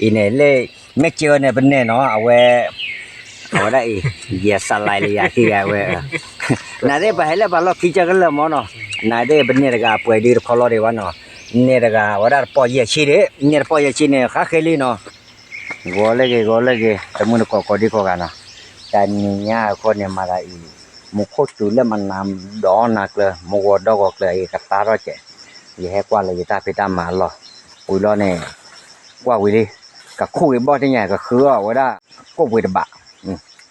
อีเนี่ยเล่ไม่เจอเนี่ยเป็นเนี่ยเนาะเอาได้อีเยียสลายเลยอยากที่เอาไว้นาเด้ไปให้แล้วบาลกิจกันแล้วมั้งเนาะนาเด้เป็นเนี่ยก็ป่วยดีพอรอได้วันเนาะเนี่ยก็ว่าได้ปอยชีเด้เนี่ยปอยชีเนี่ยข้าเคลีเนาะgolega temun ko di ko kana dan nya ko ne mara i mu ko tu le manam do nak le mu go do ko le ka ta ro che ye he kwa le ta pe ta ma lo ui lo ne kwa wi li ka khu i bo ti nya ka khu wa da ko wi de ba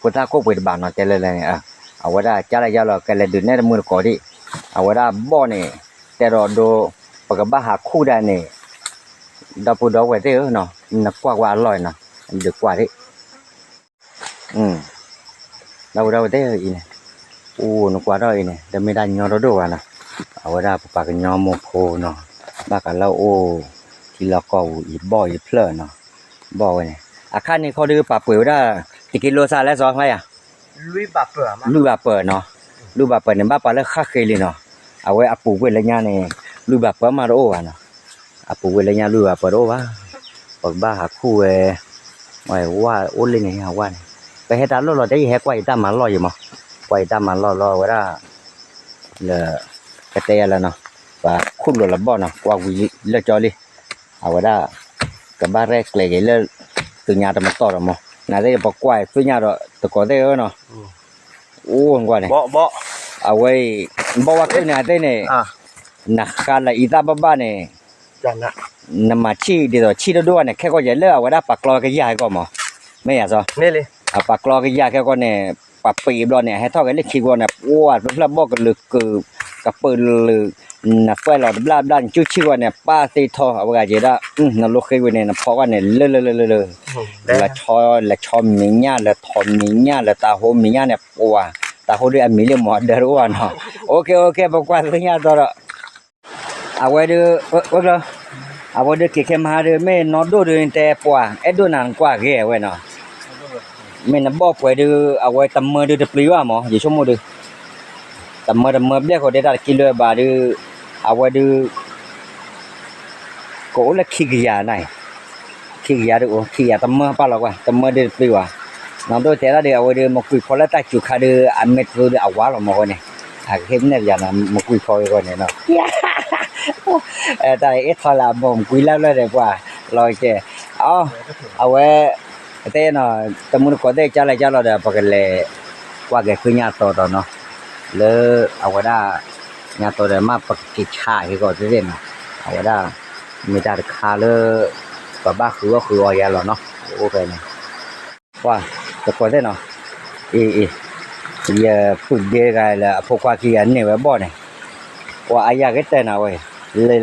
ko ta ko wi de ba no te le ne a wa da cha la ya lo ka le du ne mu ko di a wa da bo ne te ro do pa ka ba ha khu da ne da pu do we te no na kwa loi no được quả đấy đâu thế gì này nó quá rồi này để mới đánh nhau đó đồ à nè ở đây bà cái nhau một hồ nó bà cái lâu thì là cầu ít bò ít phở nó bò này khăn nàyเขาดื้อปลาเปลือยได้ติกิโลซาแล้วซอไหมลุยบาเปอร์ลุยบาเปอร์เนาะลุยบาเปอร์เนี่ยบ้าปลาแล้วข้าเคยเลยเนาะเอาไว้ปูเวลาเนี่ยลุยบาเปอร์มาโร่อ่ะเนาะปูเวลาเนี่ยลุยบาเปอร์โร่วะปบ้าหาคู่ว่าโอ้เลยเนี่ยว่าไปให้ตาเราได้ให้กว่าตามันรออยู่มั้งกว่าตามันรอไว้ละเลยกระเตยแล้วเนาะว่าคุ้มหลุดละบ่เนาะว่าวิเลือดจอเลยเอาไว้ละกับบ้านแรกเลยเลือดตัวญาติมันต่อหรอมั้งน่าจะบอกกว่าตัวญาติตะกอได้เนาะโอ้กว่าเนี่ยบ่เอาไว้บอกว่าตัวญาติเนี่ยนักการละอีตาบ้าเนี่ยจันนะนำมาชี้เดี๋ยวชี้ด้วยเนี่ยแค่ก็จะเลือกว่าได้ปากกลอก็ยากก็มั้งไม่อยากซะนี่เลยปากกลอก็ยากแค่ก็เนี่ยปากปีบเราเนี่ยให้ท่อกันเล็กขี้กว่าเนี่ยอ้วนเพื่อบอกกันลึกกับปืนลึกนับไฟเราบลาด้านชื่อว่าเนี่ยป้าตีท่อเอาไว้จะได้นั่นลูกเคยเนี่ยเพราะว่าเนี่ยเลยละชอมีเงี้ยละทอมีเงี้ยละตาโฮมีเงี้ยเนี่ยปัวตาโฮด้วยมีเรื่องหมดเดือดร้อนเนาะโอเคบอกว่าเรื่องตัวละเอาไว้ดูว่าเราเอาไว้ดูเกี่ยวกับมหาเรื่องไม่นอนดูเรื่องแต่ปัวดูนานกว่าแก่ไว้เนาะไม่นับบอกไว้ดูเอาไว้ตำมือดูจะปลิวอ่ะหมออย่าชมมือดูตำมือเบี้ยเขาได้กิโลบาทดูเอาไว้ดูโก้ละขี้ยาไหนขี้ยาดูขี้ยาตำมือป้าหรอกว่าตำมือดูปลิวอ่ะน้องดูแต่ละเดียวเอาไว้ดูมาคุยพอละตาจุกขาดูอันเม็ดดูเอาว้าหรอหมอเนี่ยเห็นเนี่ยอย่างนั้นมาคุยพอกันเนี่ยเนาะแต่ทอละผมคุยแล้วเลยกว่าลอยเจ้เอาไว้แต่เนาะตะมุนก็ได้จ้าเลยเดี๋ยวพอกันเลยกว่าแกคือญาติต่อเนาะแล้วเอาไว้ได้ญาติต่อเดี๋ยวมาปกิจชาให้ก็จะเล่นเอาไว้ได้ไม่ได้คาเลยบ้าคือว่าอย่างหรอเนาะโอเคเนี่ยว่าจะพอได้เนาะอย่าพูดเยอะกันละพวกว่าขี้อันเนี่ยไว้บ่เนี่ยว่าอายาก็เต้นเอาไว้เลย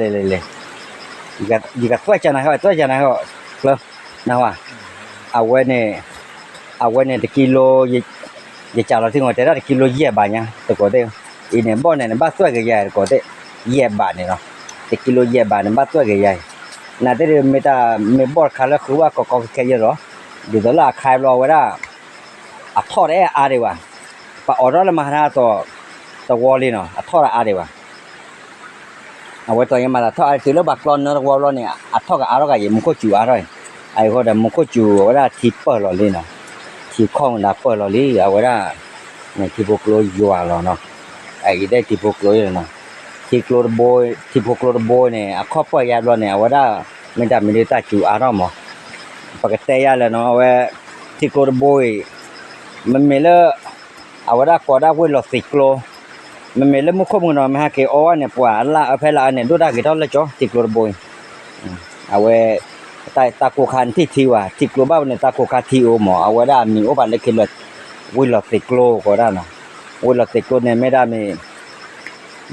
อีกตัวจะนะเขาเลยนะว่าเอาไว้เนี่ยตะกิโลอย่าจ่าเราถึงว่าแต่ละกิโลเยี่ยบาทเนี่ยตะก็ได้อีเนี่ยบ่เนี่ยบ้าตัวก็ใหญ่ก็ได้เยี่ยบาทเนี่ยเนาะตะกิโลเยี่ยบาทเนี่ยบ้าตัวก็ใหญ่น่าจะไม่บ่คาแล้วคือว่าก็แค่เยอะหรอเดี๋ยวละขายรอไว้ได้ทอดอะไรวะปะออร์ละมาหน้าตัววอลเลยเนาะทอดอะไรวะเอาไว้ตัวยังมาทอดถือแล้วบักร้อนเนาะวอลเนี่ยทอดกับอะไรกันยังมันก็จู่อะไรไอ้คนเดิมมันก็จู่ว่าทิปเปอร์เลยเนาะทิปข้องนับเปอร์เลยเอาไว้ได้เนี่ยทิปพวกโรยยัวเนาะไอ้ได้ทิปพวกโรยเนาะทิปพวกโรยเนี่ยข้อปล่อยยาเลยเนี่ยเอาไว้ได้ไม่ได้ตาจู่อะไรมั้งปกติยาเลยเนาะเอาไว้ทิปพวกโรยมันไม่เลิกเอาไว้ได้ก็ได้ไว้หลอด10 กิโลมันไม่เลิกมุขมึงเนาะไม่ให้เกี่ยวเนี่ยปวดละเอาไปละเนี่ยดูได้กี่เท่าเลยจ๊อ10 กิโลโบยเอาไว้ตาโคคันที่ว่า10 กิโลบ้าเนี่ยตาโคคันที่โอหมอเอาไว้ได้มีโอบานเล็กเลยไว้หลอด10 กิโลก็ได้เนาะไว้หลอด10 กิโลเนี่ยไม่ได้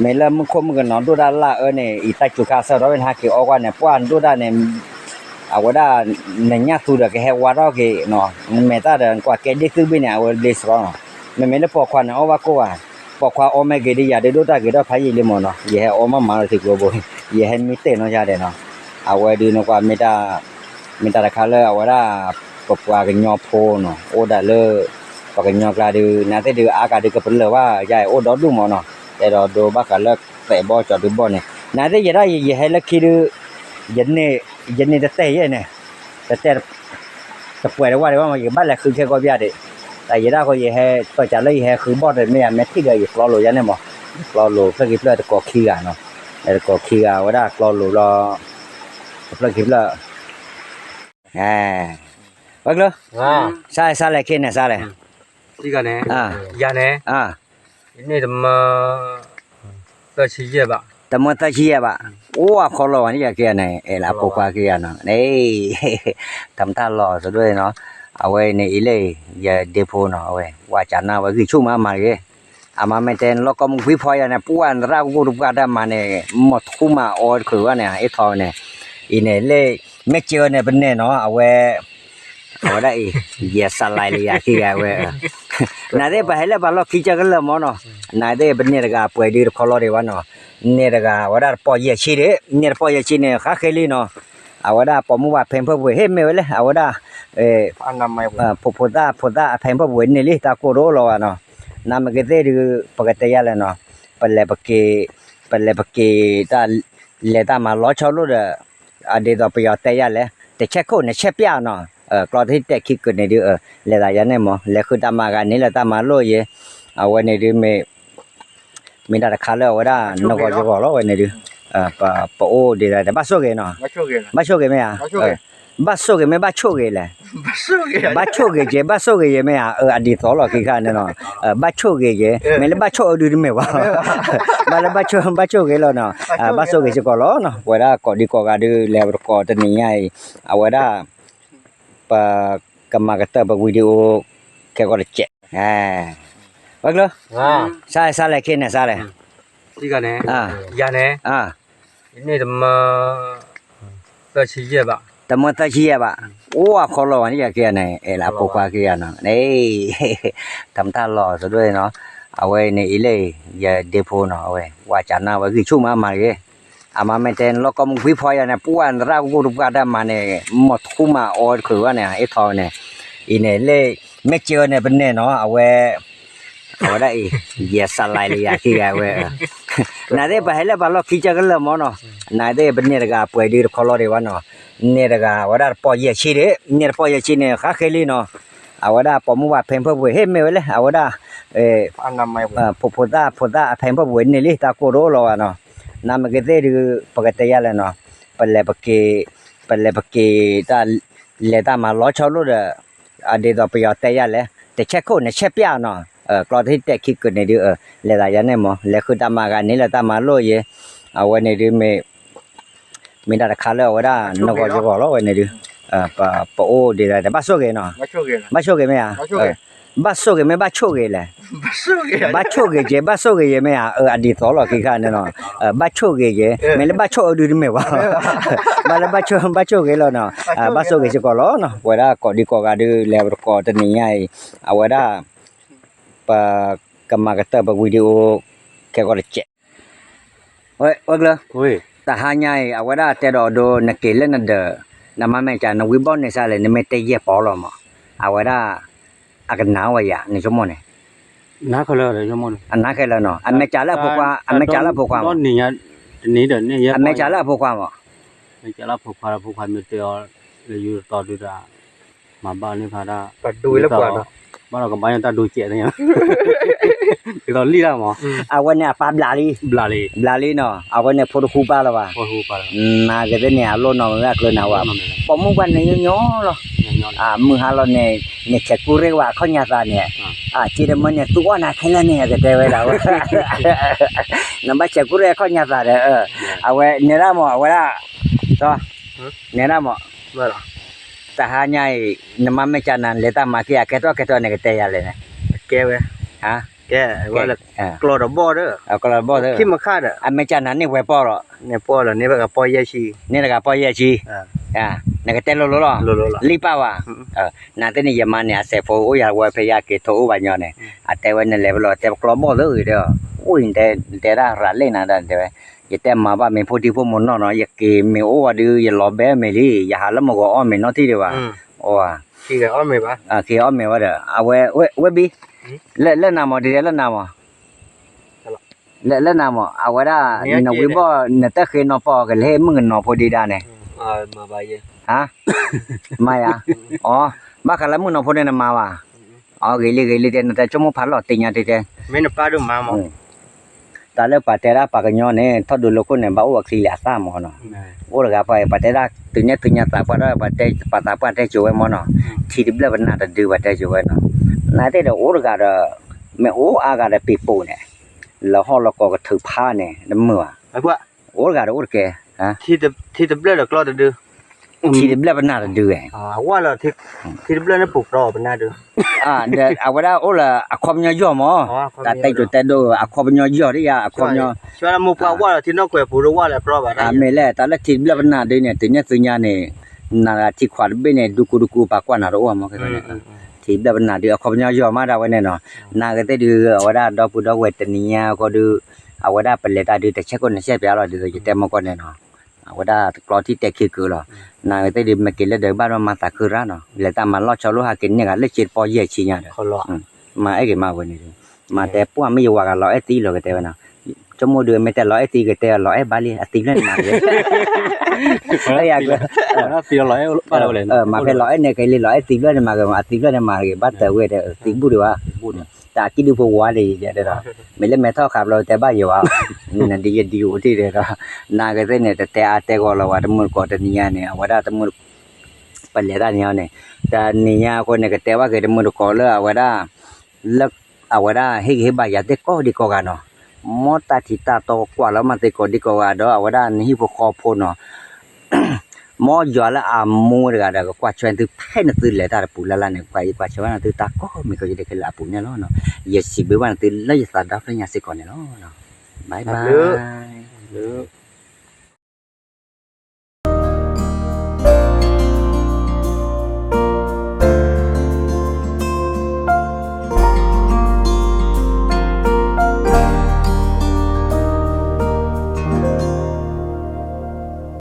ไม่เลิกมุขมึงเนาะดูได้ละเนี่ยอีตาจุกาเสร็จแล้วเป็นหาเกี่ยวเนี่ยปวดดูได้เนี่ยเอาไว้ได้เนี่ยสุดเลยแค่ว่าเราเกี่ยเนาะไม่ตาเดินกว่าแกได้คือเนี่ยเอาเดสร้อนไม่เลิกพอควันเอาว่าก็ว่าพอคว้าออกมาเกิดยาได้ดูได้ก็ได้พายเลยมั้งเนาะยี่ห้อออกมา10 กิโลบ่ยี่ห้อมีเต้นเนาะยาเด้เนาะเอาไว้ดูเนาะกว่าไม่ได้ราคาเลยเอาไว้ได้ปกว่ากันยอโพเนาะโอ้ได้เลยปกกันยอกลาดูน่าจะดูอากาศดูก็เป็นเลยว่าใหญ่โอ้ดอดูมั้งเนาะแต่ดอดูบักกันเลยแต่บ่จอดดูบ่เนี่ยน่าจะยังได้ยี่ห้อละคิดยันเนี่ยจะเตะเนี่ย แต่จะป่วยได้ว่ามาอยู่บ้านแหละคือแค่ก็ยาดิแต่ยาได้ก็ยังให้ก็จะเลยให้คือบ่ได้ไม่แม้ที่ก็อยู่รอโลยันเนี่ยบ่รอโลเพื่อกินแล้วก็ขี้อ่ะเนาะแล้วก็ขี้อ่ะว่าได้รอโลรอเพื่อกินแล้วบักเลยsai lại kia này sai lại 이거네. 야네. 이네 좀 더 치제 봐. tầm một tay chia bạ ủa khó lò này kia này là bộ qua kia nó đấy thầm ta lò rồi đây nó ở đây này ý lấy giờ depo nó ở đây qua chả nào với cái chung mà cái mà mình tên nó có một quý phái này buôn ra cũng được qua đam mà này một khu mà ở cửa này ít thôi này ý này lấy mấy chiều này bên này nó ở đây giờ sao lại là kia ở đây này đây phải là bảo lo khi cho cái lợn nó này đây bên này là phải đi khó lo đi vào nóเนี่ยก็ว่าได้ปอยชีเด้เนี่ยปอยชีเนี่ยคาเคลีเนาะว่าได้ปอมว่าเพิ่นเพิ่นเฮ็ดแม่เลยว่าได้อันนั้นไม่ พุทธะเพิ่นเพิ่นนี่ลิตาโกโรโลเนาะนามกะเตดิปกติยาเลยเนาะปะเลปะเกตาเลตามาล้อชอลุอะเดตอปยอเตยาเลยแต่เช็คโคเนี่ยเช็คปยาเนาะกลอที่แต่คิดกันนี่ดิเลตายาเนี่ยมอเลคือตามากันนี่ละตามาโลเยวันนี้ดิmình đã khá là ở đó nó gọi cho gọi nó này đi bộ đi là bắt số cái nó bắt số cái mày à bắt số cái mày bắt số cái là bắt số cái gì mày à đi thỏ là cái cái này nó bắt số cái gì mày là bắt số đi mày vào mà là bắt số cái lo nó bắt số cái chỉ có lo nó ở đó có đi có cái đi leo có tên này ở đó cầm cái tờ video cái gọi là chết vâng luôn sai lại kia này sai lại 이거네. 야네. 이네 좀 더 치제 봐. tầm một tay chia bạ ủa khó lò này kia này là bộ qua kia nó đấy thầm ta lò rồi đây nó ở đây này ý lấy giờ depo nó ở đây qua chả nào với cái chung mà cái mà mình tên nó có một quý phái này buôn ra cũng được qua đam mà này một khu mà ở cửa này ít thôi này ý này lấy mấy chiều này bên này nó ở đây giờ sao lại là kia ở đây này đây phải là bảo lo khi cho cái lợn nó này đây bên này là phải đi khó lo đi vào nóเนี่ยก็ว่าได้ปอยชีเด้เนี่ยปอยชีเนี่ยคาเคลีเนาะว่าได้ปอมว่าเพิ่นเพิ่นเฮ็ดแม่เลยว่าได้อันนั้นไม่พุทธะเพิ่นเพิ่นนี่ลิตาโกโรโลเนาะนามกะเตดิปกติยาเลยเนาะปะเลปะเกตาเลตามาล้อชอลุอะเดตอปยอเตยาเลยแต่เช็คโคเนี่ยเช็คปยาเนาะกลอที่แต่คิดกันนี่ดิเลตายาเนี่ยมอเลคือตามากันนี่ละตามาโลเยวันนี้ดิmình đã khá là ở đó nó gọi cho gọi nó này đi bộ đi là bắt số cái nó bắt số cái mày à bắt số cái mày bắt số cái là bắt số cái gì mày à đi thỏ là cái này nó bắt số cái gì mày là bắt số đi mày vào mà là bắt số cái lo nó bắt số cái chỉ có lo nó ngoài ra có đi có cái đi leo có tên này ngoài ra cầm cái tờ video cái gọi là chết ôi ôi ta hanya awada tedo do nakele nada nama mecha na wibon ne sale ne mete ye polo mo awada agna wa ya ni jomo ne na khala le jomo anna khala no amecha la phokwa no ni ya ni de ni ya amecha la phokwa mo amecha la phokwa me te le yu to du da ma ba ni pha da pa dui la kwa no ba lo ka ba ya ta du che ne thì đó li ra mà awan ne pa blali no awan ne photo khu pa la ba na cái này lo no la lo na wa po mu quan ne nyo lo mu ha lo ne che ku re wa kho nya ta ne chi de mon ne tu wa na khen la ne cái te we la wa na ba che ku re kho nya ta de awe ne ra mo awe la to ne ra mo ta ha nhai nama me chanan le ta ma kia ke to ne ke te ya le ne ke we hả cái gọi là clorabo đó clorabo đó khi mà khai đó anh mấy cha nắn này quay po rồi này là po ye chi này là po ye chi này cái tên lo li pa wa nãy tên này giờ mà này sẽ phô ôi quay phải ya cái thổ vài nhỏ này tên này level rồi tên clorabo đó rồi đó ôi tên ra ra lên nào đó tên giờ tên mà ba mình phô đi phô muốn nó giờ cái mình ôi đi giờ lò bé mình đi giờ hà lắm mà có mình nó thì được à khi cái ôm mình ba khi ôm mình ba được we bi lên nào mà đi lên nào mà lên nào mà ở đó nó quý bao người ta khi nó bỏ cái lẽ mình nó bỏ đi ra này mà bây giờ ฮะไม่อ่ะอ๋อมาคาละมุนเอาพนนะมาว่ะอ๋อเกลีเดนแต่จมูกพันหลอดติงอ่ะเต ไม่นับป้าดูมาหมอ ตาเลปาเตระปากญอเนี่ยทอดูโลกุเนี่ยบ่าวอักลีลาซามอเนาะโอระกาไปปาเตระตุญญตาปะระปาเตปาตาปาเตจวยมอเนาะทีดิบละบนาตดูปาเตจวยเนาะนาเตโอระกาเมโออากาเดปิโปเนี่ยแล้วฮอลก็กถือผ้าเนี่ยนำมือ ไอ้พวก โอระกาโอระแกฮะ ที่ตะเบลอก็จะดู ทีดิบละบนาตดูเอ ว่าเราที่ตะเบลอนั่นปลูกรอเป็นน่าดู เดอาวดาโอละอะคอมญอยอมอตาเตจุเตโดอะคอมญอยอดิยาอะคอมญอ ช่วยเรามุกว่าเราที่นอกเกลือปูรู้ว่าแล้วเพราะว่า เมเลตาละทีดิบละบนาดูเนี่ยตุญญเนี่ยนาที่ขวาเบเนี่ยดูกูปากว่านาโรอะมอแค่เนี่ยทีดิบละบนาดูอะคอมญอยอมาดาไว้เนี่ยเนาะนากะเตดูอาวดาดอปูดอเวตเนียก็ดูอาวดาเปเลตาดูแต่เช็คคนเช็คไปแล้วดูจะเต็มมก็เนี่ยเนาะอาวดากรอที่เตคือหรอนากะเตดูมากินแล้วเดินบ้านมาตาคือร้านเนาะเลตามันลอชอลูหากินเนี่ยก็เลจิตปอเย่ชิญาเด้อ เขาหลอก มาไอ้เกมาวันนี้มาแต่พวกไม่อยู่ว่ากันร้อยตีหรอกแต่ว่านะจมูกเดือนไม่แต่ร้อยตีก็แต่ร้อยบาลีตีนั่นมาเลยไอ้อยากเลย ตีร้อยบ้านเราเลย มาเป็นร้อยเนี่ยก็เลยร้อยตีนั่นมาก็ตีนั่นมาก็บ้านแต่เว้ยแต่ตีบุรีว่า พูด แต่กินดูพวกว่าเลยเดี๋ยวไม่เล่นไม่เท่าขับเราแต่บ้านอยู่ว่านั่นดีอยู่ที่เดียวนาก็เนี่ยแต่อาแต่ก็เราว่าตะมุนก็ตะเนี่ยเนี่ยว่าตะมุนปัญญาเนี่ยเนี่ยแต่เนี่ยคนเนี่ยก็แต่ว่าก็ตะมุนก็เลยว่าแล้วawada he ba ya te ko di ko ga no mota thita to kwa la ma te ko di ko ga do awada ni pho kho pho no mo yo la a mo ga da kwa chwen tu phai na tu le ta pu la ne kwa chwen tu ta ko mi ko de ke la pu ne no no ye si be wa tu la ya sa da fa nya se ko ne no bye bye